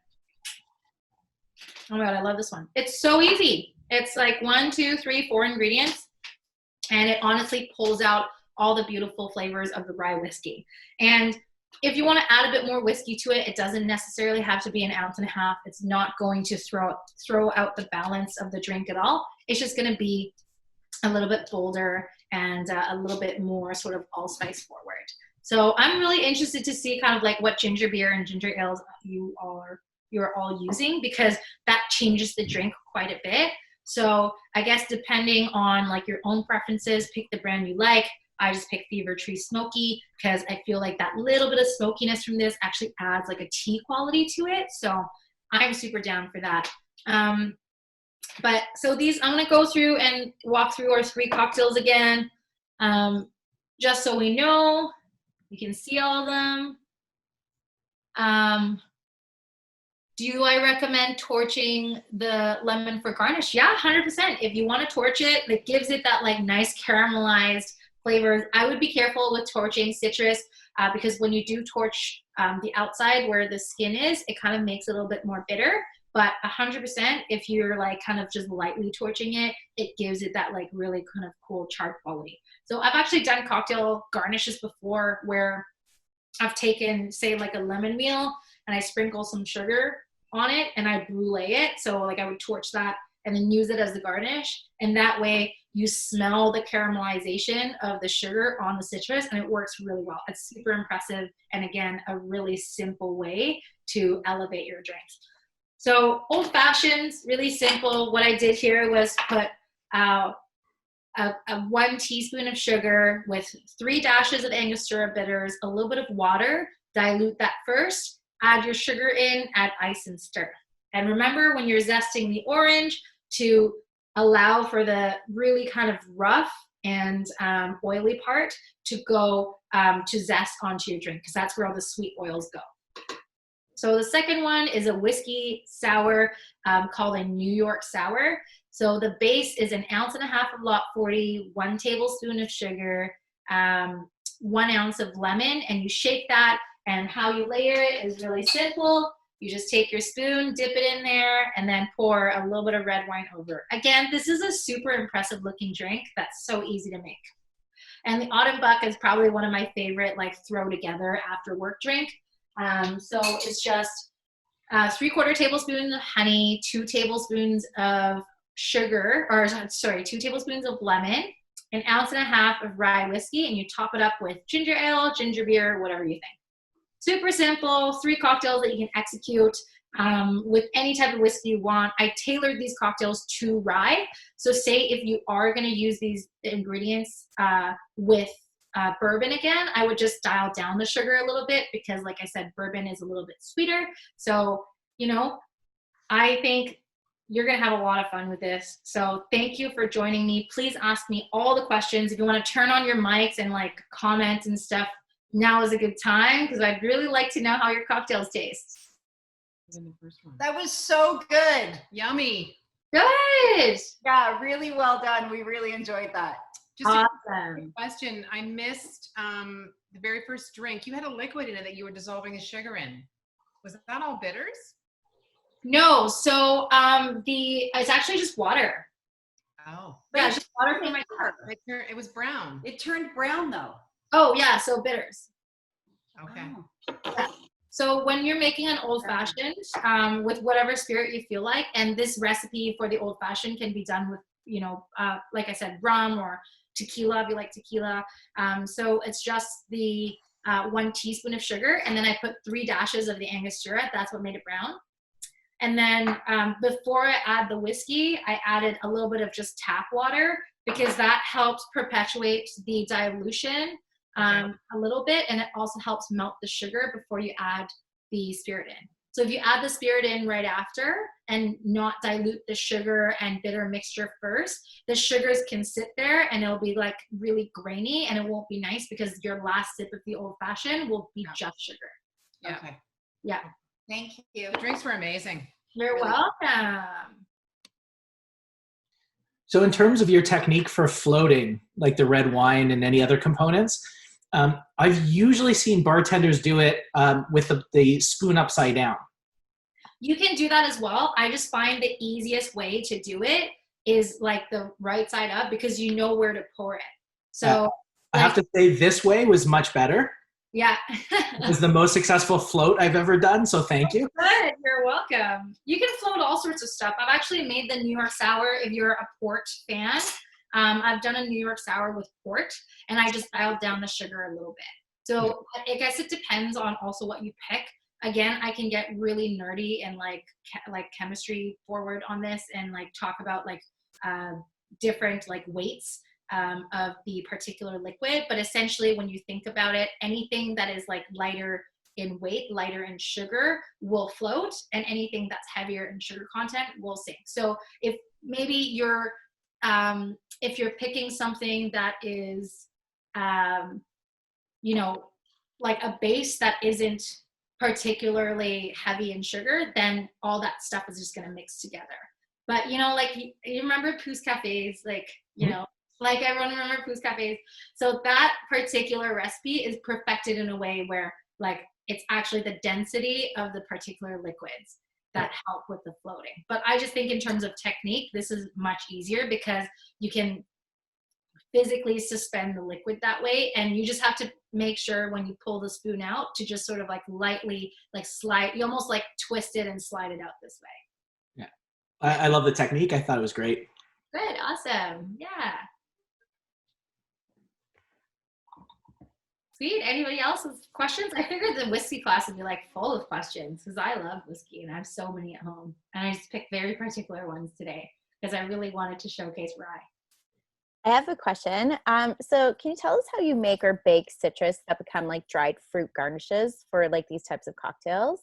Oh my God, I love this one. It's so easy. It's like 1, 2, 3, 4 ingredients. And it honestly pulls out all the beautiful flavors of the rye whiskey. And if you want to add a bit more whiskey to it, it doesn't necessarily have to be 1.5 ounces. It's not going to throw out the balance of the drink at all. It's just going to be a little bit bolder and a little bit more sort of allspice forward. So I'm really interested to see kind of like what ginger beer and ginger ales you're all using, because that changes the drink quite a bit. So I guess depending on like your own preferences, pick the brand you like. I just picked Fever Tree Smoky because I feel like that little bit of smokiness from this actually adds like a tea quality to it. So I'm super down for that. But so these, I'm going to go through and walk through our 3 cocktails again, just so we know. You can see all of them. Do I recommend torching the lemon for garnish? Yeah, 100%. If you want to torch it, it gives it that like nice caramelized flavors. I would be careful with torching citrus because when you do torch the outside where the skin is, it kind of makes it a little bit more bitter. But 100%, if you're like kind of just lightly torching it, it gives it that like really kind of cool charred quality. So I've actually done cocktail garnishes before where I've taken, say, like a lemon wheel and I sprinkle some sugar on it and I brulee it. So like I would torch that and then use it as the garnish. And that way you smell the caramelization of the sugar on the citrus and it works really well. It's super impressive. And again, a really simple way to elevate your drinks. So old fashions, really simple. What I did here was put a 1 teaspoon of sugar with 3 dashes of Angostura bitters, a little bit of water, dilute that first, add your sugar in, add ice and stir. And remember when you're zesting the orange to allow for the really kind of rough and oily part to go to zest onto your drink, because that's where all the sweet oils go. So the second one is a whiskey sour called a New York sour. So the base is 1.5 ounces of Lot 40, 1 tablespoon of sugar, 1 ounce of lemon, and you shake that. And how you layer it is really simple. You just take your spoon, dip it in there, and then pour a little bit of red wine over. Again, this is a super impressive looking drink that's so easy to make. And the Autumn Buck is probably one of my favorite like throw together after work drink. So it's just 3/4 tablespoon of honey, 2 tablespoons of sugar, or sorry, 2 tablespoons of lemon, 1.5 ounces of rye whiskey, and you top it up with ginger ale, ginger beer, whatever you think. Super simple, 3 cocktails that you can execute with any type of whiskey you want. I tailored these cocktails to rye. So say if you are going to use these ingredients with bourbon again, I would just dial down the sugar a little bit because like I said, bourbon is a little bit sweeter. So, you know, I think you're going to have a lot of fun with this. So thank you for joining me. Please ask me all the questions. If you want to turn on your mics and like comment and stuff, now is a good time because I'd really like to know how your cocktails taste. That was so good. Yummy. Good. Yeah, really well done. We really enjoyed that. Just a Awesome. quick question. I missed the very first drink. You had a liquid in it that you were dissolving the sugar in. Was that all bitters? No, so it's actually just water. Oh. Yeah, it's just water from my cup. It was brown. It turned brown though. Oh yeah, so bitters. Okay. Oh. So when you're making an old fashioned with whatever spirit you feel like, and this recipe for the old fashioned can be done with, like I said, rum or tequila if you like tequila. So it's just the 1 teaspoon of sugar, and then I put 3 dashes of the Angostura. That's what made it brown. And then before I add the whiskey, I added a little bit of just tap water because that helps perpetuate the dilution a little bit, and it also helps melt the sugar before you add the spirit in. So if you add the spirit in right after and not dilute the sugar and bitter mixture first, the sugars can sit there and it'll be like really grainy and it won't be nice because your last sip of the old fashioned will be just sugar. Yeah. Okay. Yeah. Thank you. The drinks were amazing. You're Really? welcome. So in terms of your technique for floating, like the red wine and any other components, I've usually seen bartenders do it with the spoon upside down. You can do that as well. I just find the easiest way to do it is like the right side up because you know where to pour it. So I have to say this way was much better. yeah. It was the most successful float I've ever done, so thank you. Good. You're welcome. You can float all sorts of stuff. I've actually made the New York Sour if you're a port fan. I've done a New York Sour with port, and I just dialed down the sugar a little bit. So I guess it depends on also what you pick. Again, I can get really nerdy and like chemistry forward on this and like talk about like different like weights of the particular liquid. But essentially, when you think about it, anything that is like lighter in weight, lighter in sugar will float, and anything that's heavier in sugar content will sink. So if maybe you're if you're picking something that is like a base that isn't particularly heavy in sugar, then all that stuff is just going to mix together. But like you remember Pousse Cafes, like like everyone remember Pousse Cafes. So that particular recipe is perfected in a way where like it's actually the density of the particular liquids that help with the floating. But I just think in terms of technique, this is much easier because you can physically suspend the liquid that way, and you just have to make sure when you pull the spoon out to just sort of like lightly like slide, you almost like twist it and slide it out this way. Yeah, I love the technique. I thought it was great. Good. Awesome. Yeah. Sweet. Anybody else with questions? I figured the whiskey class would be like full of questions because I love whiskey and I have so many at home, and I just picked very particular ones today because I really wanted to showcase rye. I have a question. So can you tell us how you make or bake citrus that become like dried fruit garnishes for like these types of cocktails?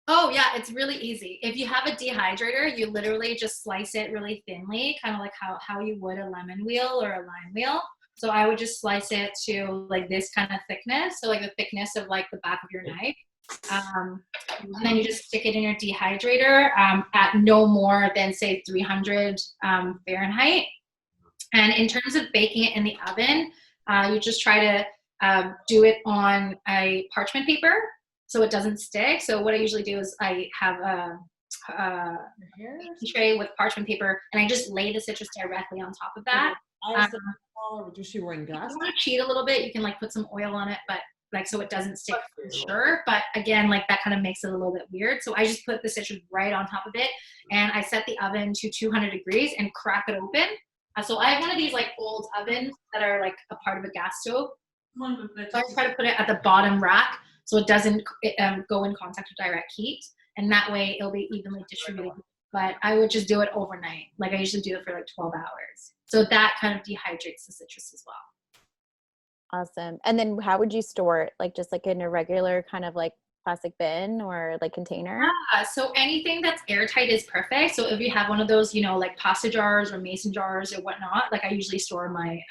Oh yeah, it's really easy. If you have a dehydrator, you literally just slice it really thinly, kind of like how you would a lemon wheel or a lime wheel. So I would just slice it to like this kind of thickness, so like the thickness of like the back of your knife. And then you just stick it in your dehydrator at no more than say 300 Fahrenheit. And in terms of baking it in the oven, you just try to do it on a parchment paper so it doesn't stick. So what I usually do is I have a tray with parchment paper, and I just lay the citrus directly on top of that. Does she wearing If glasses? you want to cheat a little bit, you can like put some oil on it, but like so it doesn't stick for sure. But again, like that kind of makes it a little bit weird. So I just put the citrus right on top of it, and I set the oven to 200 degrees and crack it open. So I have one of these like old ovens that are like a part of a gas stove. So I try to put it at the bottom rack so it doesn't go in contact with direct heat, and that way it'll be evenly distributed. But I would just do it overnight. Like I usually do it for like 12 hours. So that kind of dehydrates the citrus as well. Awesome. And then how would you store it? Like just like in a regular kind of like plastic bin or like container? So anything that's airtight is perfect. So if you have one of those, like pasta jars or mason jars or whatnot, like I usually store my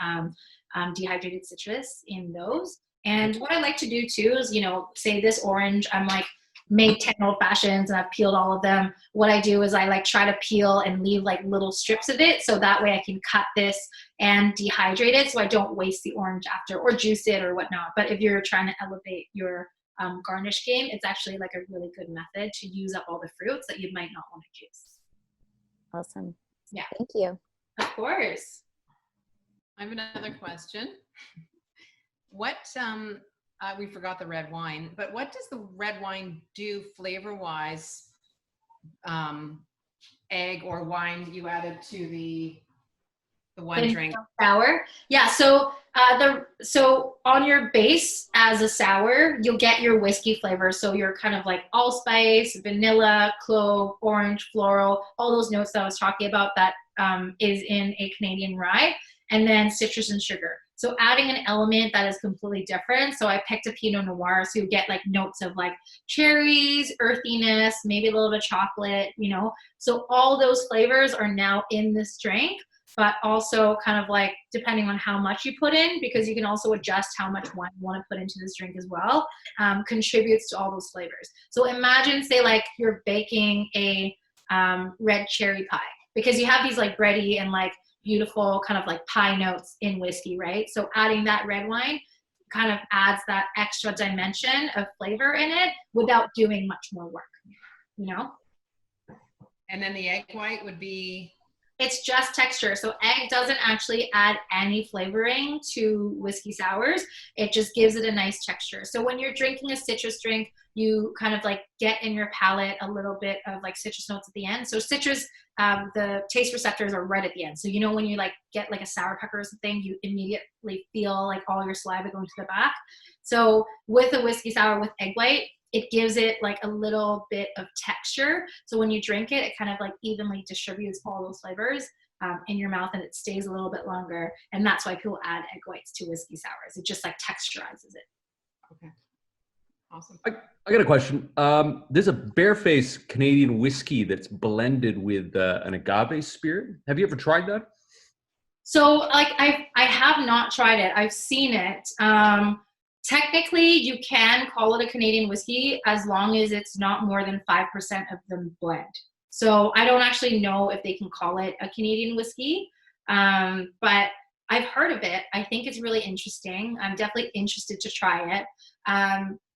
dehydrated citrus in those. And what I like to do too is, say this orange, I'm like made 10 old fashions and I've peeled all of them. What I do is I like try to peel and leave like little strips of it. So that way I can cut this and dehydrate it so I don't waste the orange after or juice it or whatnot. But if you're trying to elevate your garnish game, it's actually like a really good method to use up all the fruits that you might not want to juice. Awesome. Yeah. Thank you. Of course. I have another question. What We forgot the red wine, but what does the red wine do flavor-wise? Egg or wine you added to the one drink. Sour. Yeah. So so on your base as a sour, you'll get your whiskey flavor. So you're kind of like allspice, vanilla, clove, orange, floral, all those notes that I was talking about that is in a Canadian rye, and then citrus and sugar. So adding an element that is completely different. So I picked a Pinot Noir, so you get like notes of like cherries, earthiness, maybe a little bit of chocolate, you know. So all those flavors are now in this drink, but also kind of like depending on how much you put in, because you can also adjust how much wine you want to put into this drink as well, contributes to all those flavors. So imagine, say, like you're baking a red cherry pie, because you have these like bready and like beautiful kind of like pie notes in whiskey, right? So adding that red wine kind of adds that extra dimension of flavor in it without doing much more work, you know? And then the egg white would be? It's just texture. So egg doesn't actually add any flavoring to whiskey sours. It just gives it a nice texture. So when you're drinking a citrus drink, you kind of like get in your palate a little bit of like citrus notes at the end. So citrus, the taste receptors are right at the end. So you know when you like get like a sour pucker or something, you immediately feel like all your saliva going to the back. So with a whiskey sour with egg white, it gives it like a little bit of texture. So when you drink it, it kind of like evenly distributes all those flavors in your mouth, and it stays a little bit longer. And that's why people add egg whites to whiskey sours. It just like texturizes it. Okay. Awesome. I got a question. There's a barefaced Canadian whiskey that's blended with an agave spirit. Have you ever tried that? So like I have not tried it. I've seen it. Technically, you can call it a Canadian whiskey as long as it's not more than 5% of the blend. So I don't actually know if they can call it a Canadian whiskey, but I've heard of it. I think it's really interesting. I'm definitely interested to try it.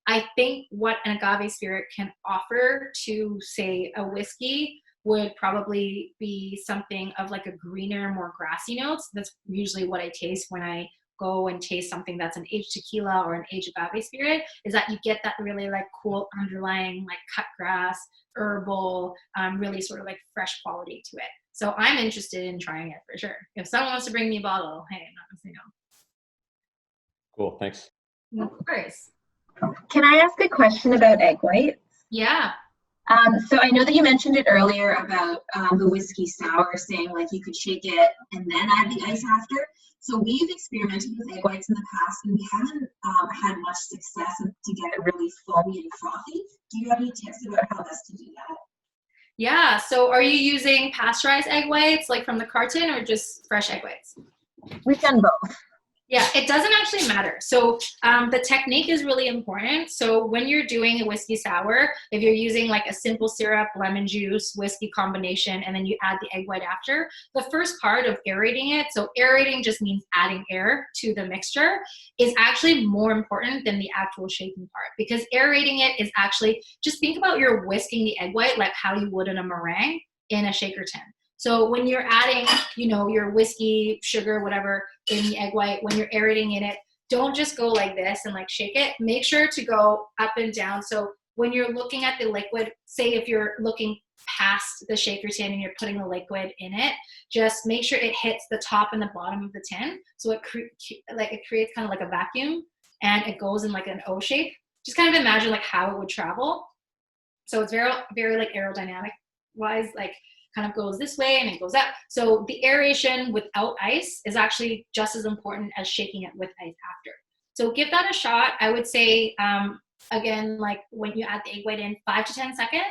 I think what an agave spirit can offer to, say, a whiskey would probably be something of like a greener, more grassy notes. That's usually what I taste when I go and taste something that's an aged tequila or an aged agave spirit, is that you get that really like cool underlying like cut grass, herbal, really sort of like fresh quality to it. So I'm interested in trying it for sure. If someone wants to bring me a bottle, hey, I'm not gonna say no. Cool, thanks. Of course. Can I ask a question about egg whites? Yeah. So I know that you mentioned it earlier about the whiskey sour, saying like you could shake it and then add the ice after. So we've experimented with egg whites in the past, and we haven't had much success to get it really foamy and frothy. Do you have any tips about how best to do that? Yeah. So are you using pasteurized egg whites like from the carton, or just fresh egg whites? We've done both. Yeah, it doesn't actually matter. So the technique is really important. So when you're doing a whiskey sour, if you're using like a simple syrup, lemon juice, whiskey combination, and then you add the egg white after, the first part of aerating it, so aerating just means adding air to the mixture, is actually more important than the actual shaking part, because aerating it is actually, just think about you're whisking the egg white like how you would in a meringue in a shaker tin. So when you're adding, you know, your whiskey, sugar, whatever, in the egg white, when you're aerating in it, don't just go like this and like shake it. Make sure to go up and down. So when you're looking at the liquid, say if you're looking past the shaker tin and you're putting the liquid in it, just make sure it hits the top and the bottom of the tin. So it creates kind of like a vacuum, and it goes in like an O shape. Just kind of imagine like how it would travel. So it's very, very like aerodynamic wise, like kind of goes this way and it goes up. So the aeration without ice is actually just as important as shaking it with ice after. So give that a shot. I would say, again, like when you add the egg white in, 5 to 10 seconds,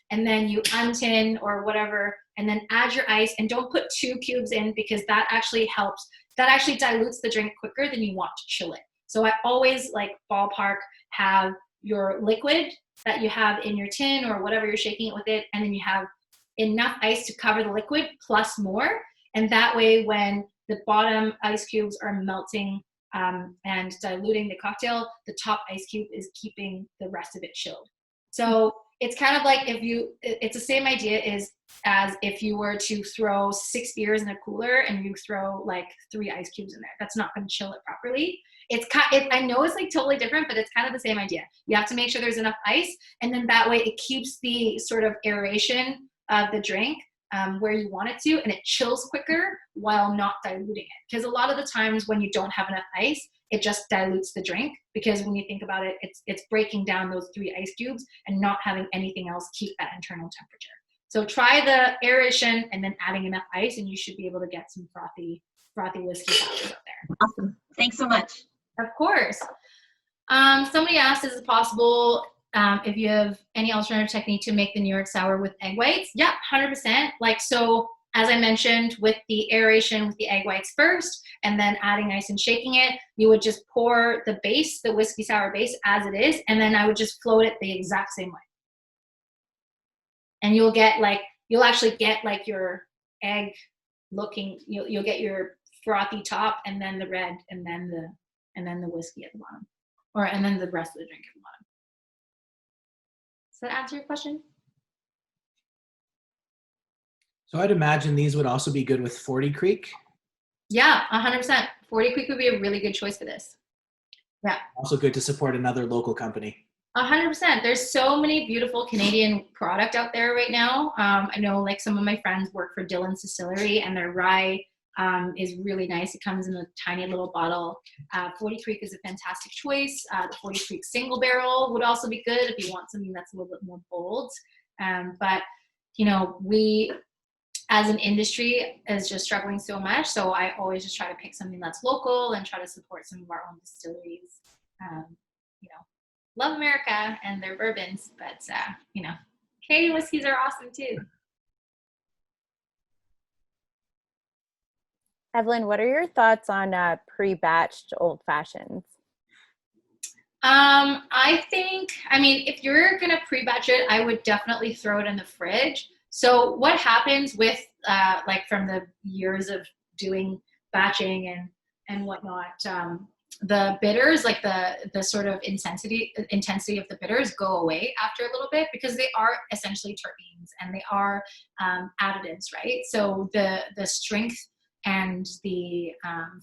and then you untin or whatever, and then add your ice, and don't put 2 cubes in, because that actually helps. That actually dilutes the drink quicker than you want to chill it. So I always like ballpark have your liquid that you have in your tin or whatever you're shaking it with it, and then you have enough ice to cover the liquid plus more, and that way when the bottom ice cubes are melting and diluting the cocktail, the top ice cube is keeping the rest of it chilled. So it's kind of like it's the same idea as if you were to throw 6 beers in a cooler and you throw like 3 ice cubes in there. That's not going to chill it properly. I know it's like totally different, but it's kind of the same idea. You have to make sure there's enough ice, and then that way it keeps the sort of aeration of the drink where you want it to, and it chills quicker while not diluting it. Because a lot of the times when you don't have enough ice, it just dilutes the drink, because when you think about it, it's breaking down those 3 ice cubes and not having anything else keep that internal temperature. So try the aeration and then adding enough ice, and you should be able to get some frothy whiskey sours out there. Awesome. Thanks so much. Of course. Somebody asked, is it possible if you have any alternative technique to make the New York sour with egg whites? Yeah, 100%. Like, so as I mentioned, with the aeration with the egg whites first, and then adding ice and shaking it, you would just pour the base, the whiskey sour base as it is, and then I would just float it the exact same way. And you'll actually get like your egg looking, you'll get your frothy top, and then the red, and then the whiskey at the bottom, and then the rest of the drink at the bottom. Does that answer your question? So I'd imagine these would also be good with 40 Creek. Yeah, 100%. 40 Creek would be a really good choice for this. Yeah. Also good to support another local company. 100%. There's so many beautiful Canadian product out there right now. I know like some of my friends work for Dillon's Distillery, and their rye is really nice. It comes in a tiny little bottle. 40 Creek is a fantastic choice. The 40 Creek single barrel would also be good if you want something that's a little bit more bold. But, you know, we as an industry is just struggling so much. So I always just try to pick something that's local and try to support some of our own distilleries. You know, love America and their bourbons, but, you know, Canadian whiskeys are awesome too. Evelyn, what are your thoughts on pre-batched old fashions? I think, I mean, if you're going to pre-batch it, I would definitely throw it in the fridge. So what happens with, like from the years of doing batching and whatnot, the bitters, like the sort of intensity of the bitters go away after a little bit, because they are essentially terpenes and they are additives, right? So the strength and the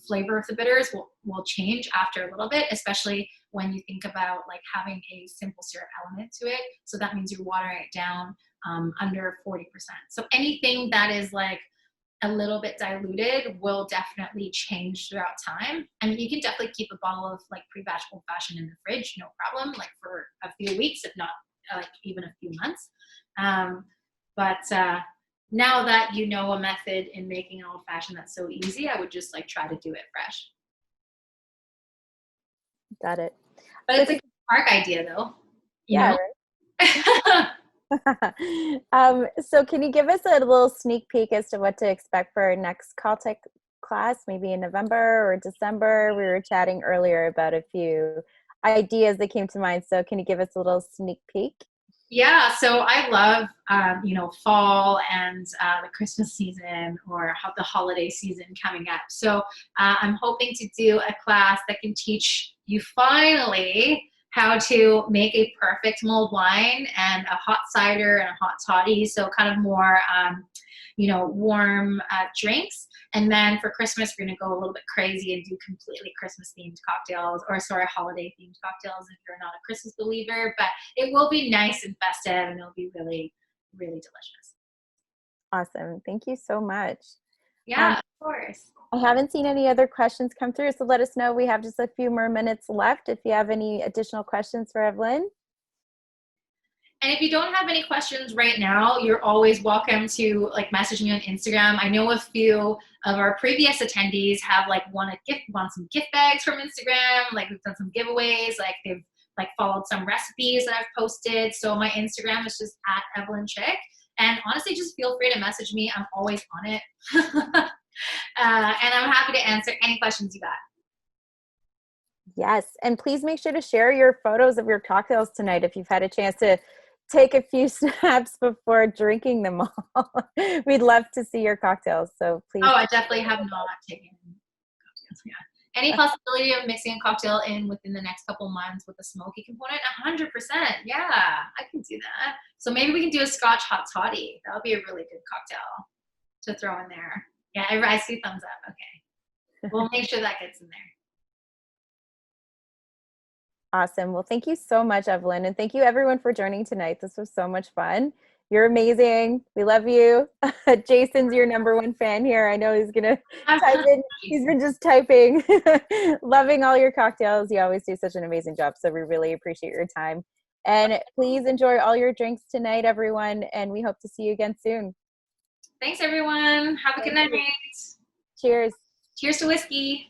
flavor of the bitters will change after a little bit, especially when you think about like having a simple syrup element to it. So that means you're watering it down under 40%. So anything that is like a little bit diluted will definitely change throughout time. I mean, you can definitely keep a bottle of like pre-batch old fashioned in the fridge, no problem, like for a few weeks, if not like even a few months. But now that you know a method in making an old fashioned that's so easy, I would just like try to do it fresh. Got it. But it's a good park idea though. Yeah, right? So can you give us a little sneak peek as to what to expect for our next Caltech class, maybe in November or December? We were chatting earlier about a few ideas that came to mind. So can you give us a little sneak peek? Yeah, so I love, you know, fall and the Christmas season or the holiday season coming up. So I'm hoping to do a class that can teach you finally how to make a perfect mulled wine and a hot cider and a hot toddy. So kind of more, you know, warm drinks. And then for Christmas, we're going to go a little bit crazy and do completely Christmas themed cocktails, or sorry, holiday themed cocktails if you're not a Christmas believer. But it will be nice and festive, and it'll be really, really delicious. Awesome. Thank you so much. Yeah, of course. I haven't seen any other questions come through, so let us know. We have just a few more minutes left if you have any additional questions for Evelyn. And if you don't have any questions right now, you're always welcome to like message me on Instagram. I know a few of our previous attendees have like want some gift bags from Instagram. Like we've done some giveaways. Like they've like followed some recipes that I've posted. So my Instagram is just at Evelyn Chick. And honestly, just feel free to message me. I'm always on it. And I'm happy to answer any questions you got. Yes, and please make sure to share your photos of your cocktails tonight if you've had a chance to take a few snaps before drinking them all. We'd love to see your cocktails, so please. Oh, I definitely have not taken cocktails, yeah. Any possibility of mixing a cocktail in within the next couple months with a smoky component? 100%, yeah, I can do that. So maybe we can do a Scotch hot toddy. That would be a really good cocktail to throw in there. Yeah, I see thumbs up, okay. We'll make sure that gets in there. Awesome. Well, thank you so much, Evelyn. And thank you everyone for joining tonight. This was so much fun. You're amazing. We love you. Jason's your #1 fan here. I know he's going to type in. He's been just typing. Loving all your cocktails. You always do such an amazing job. So we really appreciate your time. And please enjoy all your drinks tonight, everyone. And we hope to see you again soon. Thanks, everyone. Have a good night. Cheers. Cheers to whiskey.